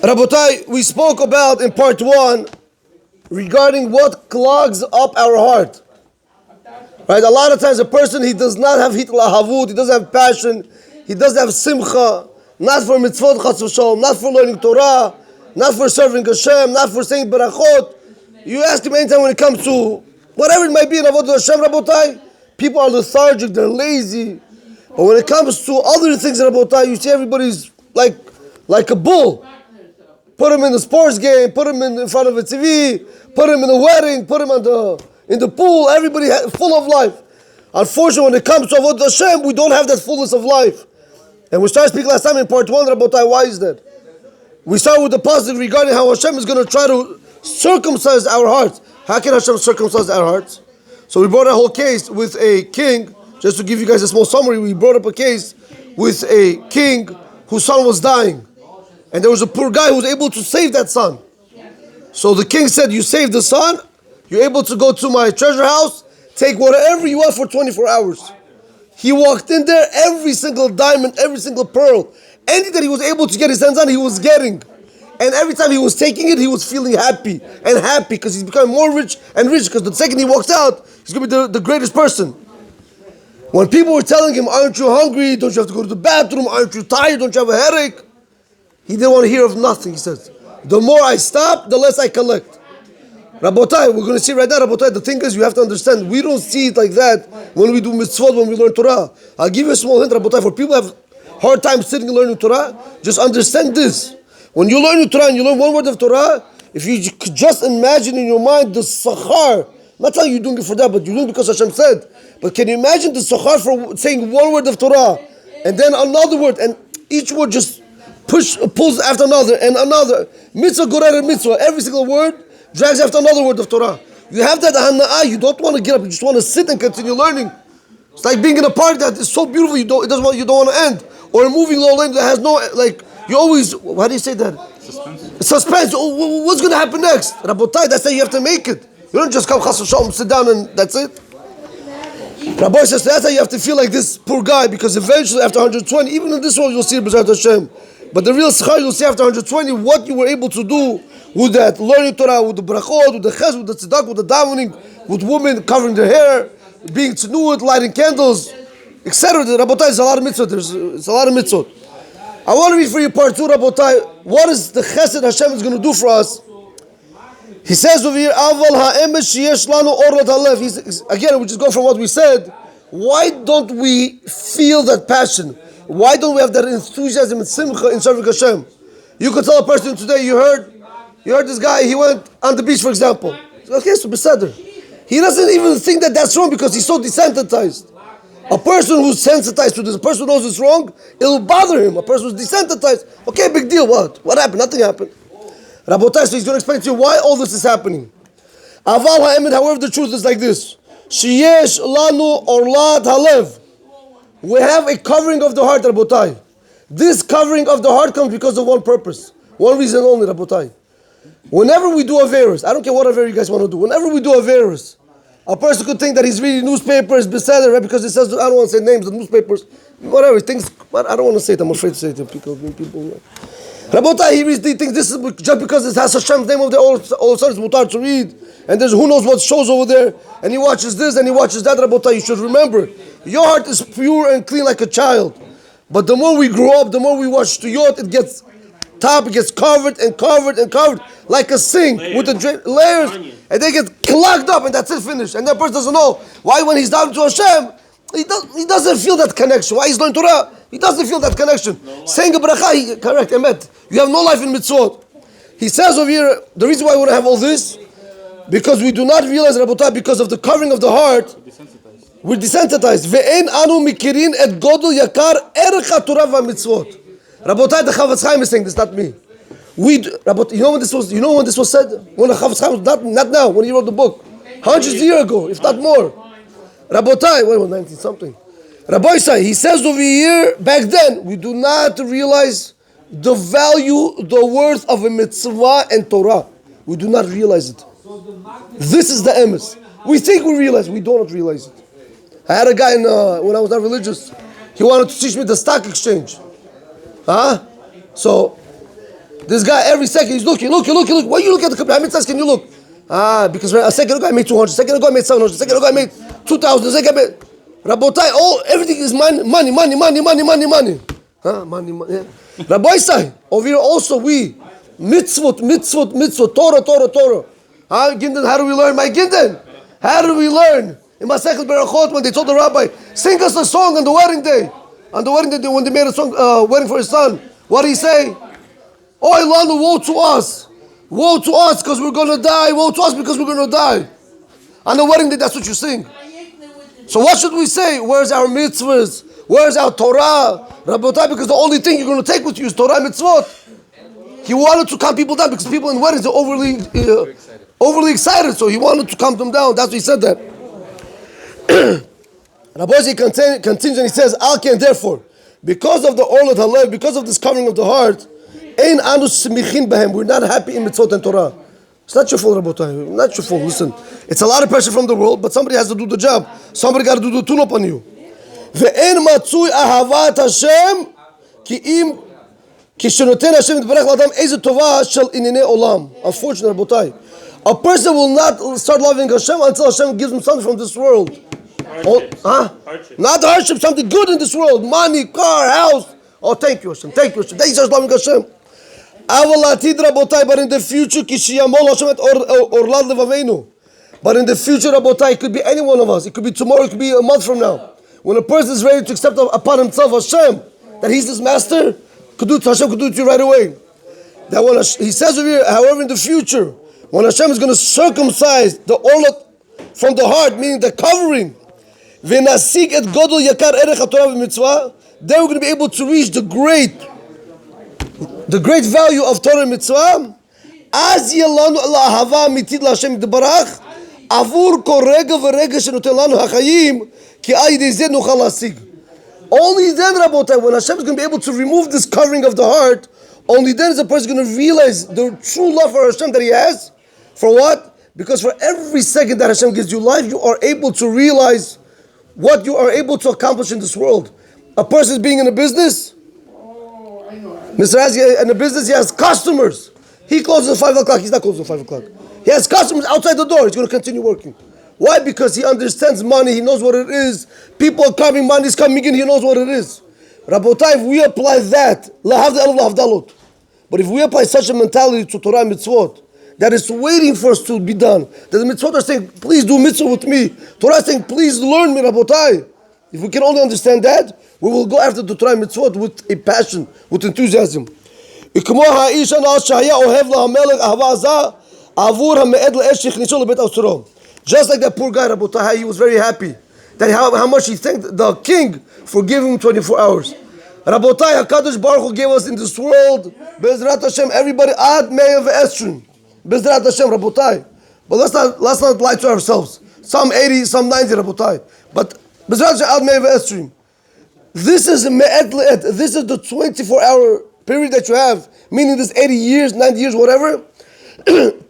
Rabotai, we spoke about in part 1 regarding what clogs up our heart. Right? A lot of times a person, he does not have hit lahavut, he doesn't have passion, he doesn't have simcha, not for mitzvot chas v'shalom, not for learning Torah, not for serving Hashem, not for saying berachot. You ask him anytime when it comes to whatever it might be in avodah Hashem, Rabotai, people are lethargic, they're lazy. But when it comes to other things, Rabotai, you see everybody's like a bull. Put him in the sports game, put him in front of a TV, put him in a wedding, put him in the pool, everybody full of life. Unfortunately, when it comes to avodah Hashem, we don't have that fullness of life. And we started speaking last time in part 1, Rabotai, why is that? We start with the positive regarding how Hashem is going to try to circumcise our hearts. How can Hashem circumcise our hearts? So we brought a whole case with a king. Just to give you guys a small summary, we brought up a case with a king whose son was dying. And there was a poor guy who was able to save that son. So the king said, you saved the son, you're able to go to my treasure house, take whatever you want for 24 hours. He walked in there, every single diamond, every single pearl, anything that he was able to get his hands on, he was getting. And every time he was taking it, he was feeling happy because he's becoming more rich and rich, because the second he walks out, he's going to be the greatest person. When people were telling him, aren't you hungry? Don't you have to go to the bathroom? Aren't you tired? Don't you have a headache? He didn't want to hear of nothing. He says, the more I stop, the less I collect. Rabotai, we're going to see right now, Rabotai, the thing is, you have to understand, we don't see it like that when we do mitzvot, when we learn Torah. I'll give you a small hint, Rabotai, for people who have hard time sitting and learning Torah, just understand this. When you learn Torah and you learn one word of Torah, if you could just imagine in your mind the sachar, not telling you doing it for that, but you're doing it because Hashem said, but can you imagine the sachar for saying one word of Torah, and then another word, and each word just pulls after another, and another, mitzvah, gorer, mitzvah, every single word drags after another word of Torah. You have that hana'ah, you don't want to get up, you just want to sit and continue learning. It's like being in a park that is so beautiful, you don't want to end. Or a moving low lane that has no, you always, how do you say that? Suspense. Oh, what's going to happen next? Rabotai, that's how you have to make it. You don't just come, chas v'shalom, sit down and that's it. Rabbi says that's how you have to feel like this poor guy, because eventually after 120, even in this world you'll see B'ezrat Hashem. But the real schar you'll see after 120, what you were able to do with that learning Torah, with the brachot, with the ches, with the tzedakah, with the davening, with women covering their hair, being tznuot, lighting candles, etc. Rabotai, is a lot of mitzvot. It's a lot of mitzvot. I want to read for you part 2, Rabotai. What is the chesed Hashem is going to do for us? He says over here, Aval ha'emes sheyesh lanu or latalev. Again, we just go from what we said. Why don't we feel that passion? Why don't we have that enthusiasm and simcha in serving Hashem? You could tell a person today, you heard this guy, he went on the beach, for example. Okay, so beseder. He doesn't even think that that's wrong because he's so desensitized. A person who's sensitized to this, a person who knows it's wrong, it'll bother him. A person who's desensitized, okay, big deal, what? What happened? Nothing happened. Rabotai, so he's going to explain to you why all this is happening. Aval ha'emet, however, the truth is like this. Sheyesh lanu orlat halev. We have a covering of the heart, Rabotai. This covering of the heart comes because of one purpose. One reason only, Rabotai. Whenever we do Averis, I don't care what Aver you guys want to do, whenever we do Averis, a person could think that he's reading newspapers, beseder, right? Because it says, I don't want to say names of newspapers, whatever, he thinks, but I don't want to say it, I'm afraid to say it to people. Rabotai, he thinks this is just because it has Hashem's name over there, all of a sudden it's mutar to read, and there's who knows what shows over there, and he watches this and he watches that. Rabotai, you should remember, your heart is pure and clean like a child, but the more we grow up, the more we watch Shtuyot, it gets covered and covered and covered, like a sink with the layers, and they get clogged up, and that's it, finished. And that person doesn't know why when he's down to Hashem, he doesn't feel that connection. Why he's learning Torah, he doesn't feel that connection. Saying a bracha, correct, emet. You have no life in mitzvot. He says over here, the reason why we don't have all this, because we do not realize, Rabotai, because of the covering of the heart, we're desensitized. Ve'en anu mikirin et godol yakar erech haTorah v'mitzvot. Rabotai, the Chavetz Chaim is saying this, not me. Rabotai, you know when this was said? When the Chavetz Chaim was not now, when he wrote the book, hundreds of years ago, if not more. Rabotai, 19 something. Rabbi Sai, he says over here, back then, we do not realize the value, the worth of a mitzvah and Torah. We do not realize it. This is the emes. We think we realize, we don't realize it. I had a guy when I was not religious, he wanted to teach me the stock exchange. So This guy every second he's looking. Why you look at the computer? How many times can you look? Because a second ago I made 200. Second ago I made 700. Second ago I made 2,000. Second I made. Rabotai, everything is money. Money. Money. Yeah. Rabbi say over here also we mitzvot. Torah. Ginden, how do we learn? My Ginden, how do we learn? In Masechet Berachot, when they told the rabbi, sing us a song on the wedding day. On the wedding day, when they made a song, wedding for his son, what did he say? Oh, Ilanu, woe to us. Woe to us because we're going to die. Woe to us because we're going to die. On the wedding day, that's what you sing. So what should we say? Where's our mitzvahs? Where's our Torah? Rabotai, because the only thing you're going to take with you is Torah and mitzvot. He wanted to calm people down because people in weddings are overly excited. So he wanted to calm them down. That's why he said that. Rabbi continues and he says, Alki, and therefore, because of the Orlat Halev, because of this covering of the heart, Ein anu smichin behem. We're not happy in mitzvot and Torah. It's not your fault, Rabotai. Not your fault. Listen, it's a lot of pressure from the world, but somebody has to do the job. Somebody got to do the tune-up on you. Ve'en matzui ahavat Hashem ki im kishonoten Hashem yitbarach l'adam eze tova shel inine olam. Unfortunately, Rabotai, a person will not start loving Hashem until Hashem gives him something from this world. Hardship. Not hardship, something good in this world. Money, car, house. Oh, thank you, Hashem. Then he starts loving Hashem. But in the future, Rabotai, it could be any one of us. It could be tomorrow, it could be a month from now. When a person is ready to accept upon himself Hashem, that he's his master, Hashem could do it to you right away. That when he says over here, however, in the future, when Hashem is going to circumcise the orlat from the heart, meaning the covering, then we're going to be able to reach the great value of Torah and Mitzvah. Az yelanu al-ahava amitid l'Hashem yitbarach avur kol rega v'rega shenoten lanu hachayim ki al yedei zeh nochal lasig. Only then, Rabotai, when Hashem is going to be able to remove this covering of the heart, only then is the person going to realize the true love for Hashem that he has. For what? Because for every second that Hashem gives you life, you are able to realize what you are able to accomplish in this world. A person is being in a business. Mr. Azi, in a business, he has customers. He closes at 5 o'clock. He's not closing at 5 o'clock. He has customers outside the door. He's going to continue working. Why? Because he understands money. He knows what it is. People are coming. Money is coming in. He knows what it is. Rabotai, if we apply that, but if we apply such a mentality to Torah and mitzvot, that is waiting for us to be done, that the mitzvot are saying, please do mitzvah with me. Torah is saying, please learn me, Rabotai. If we can only understand that, we will go after the Torah and mitzvot with a passion, with enthusiasm. Just like that poor guy, Rabotai, he was very happy. That how much he thanked the king for giving him 24 hours. Rabotai, HaKadosh Baruch Hu gave us in this world, Bezrat Hashem, everybody, Ad Me'ev Estrin. Bezrat Hashem, Rabotai. But let's not lie to ourselves. Some 80, some 90, Rabotai. But Bezrat Hashem, Ad Me'ev Estrin. This is this is the 24-hour period that you have, meaning this 80 years, 90 years, whatever.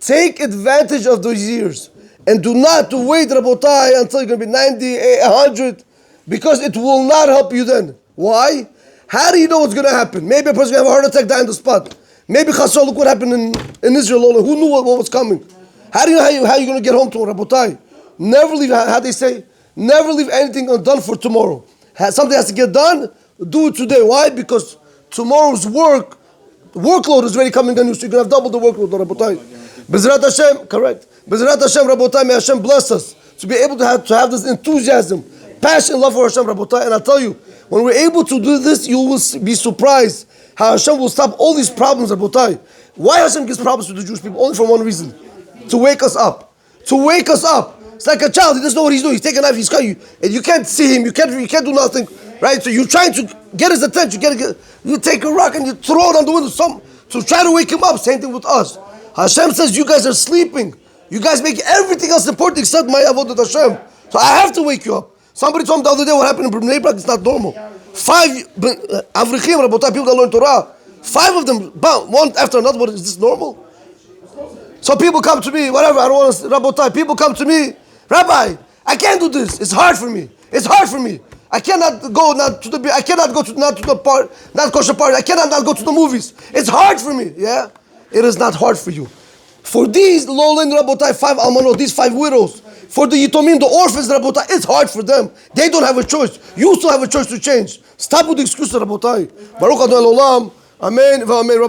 Take advantage of those years. And do not wait, Rabotai, until you're going to be 90, 100, because it will not help you then. Why? How do you know what's going to happen? Maybe a person will have a heart attack, die on the spot. Maybe Chasol, look what happened in Israel. Who knew what was coming? How do you know how you're going to get home to Rabotai? Never leave, how they say, never leave anything undone for tomorrow. Something has to get done, do it today. Why? Because tomorrow's workload is already coming on you, so you're going to have double the workload, Rabotai. Bezrat Hashem, correct. Bezrat Hashem, Rabotai, may Hashem bless us to be able to have this enthusiasm, passion, love for Hashem, Rabotai. And I tell you, when we're able to do this, you will be surprised how Hashem will stop all these problems, Rabotai. Why Hashem gives problems to the Jewish people? Only for one reason: to wake us up. To wake us up. It's like a child; he doesn't know what he's doing. He's taking a knife, he's cutting you, and you can't see him. You can't do nothing, right? So you're trying to get his attention. You take a rock and you throw it on the window, to try to wake him up. Same thing with us. Hashem says, you guys are sleeping. You guys make everything else important except my avodat Hashem. So I have to wake you up. Somebody told me the other day what happened in Bnei Brak. It's not normal. 5 Avrichim, Rabotai, people that learn Torah. 5 of them, one after another. What, is this normal? So people come to me, whatever, I don't want to, Rabotai, people come to me, Rabbi, I can't do this. It's hard for me. I I cannot go not to the. I cannot go to not to the part, not kosher party. I cannot not go to the movies. It's hard for me. Yeah, it is not hard for you. For these lolin rabotai 5 almanot, these 5 widows. For the yitomim, the orphans rabotai, it's hard for them. They don't have a choice. You still have a choice to change. Stop with the excuses rabotai. Baruch Adonai Olam. Amen. Amen.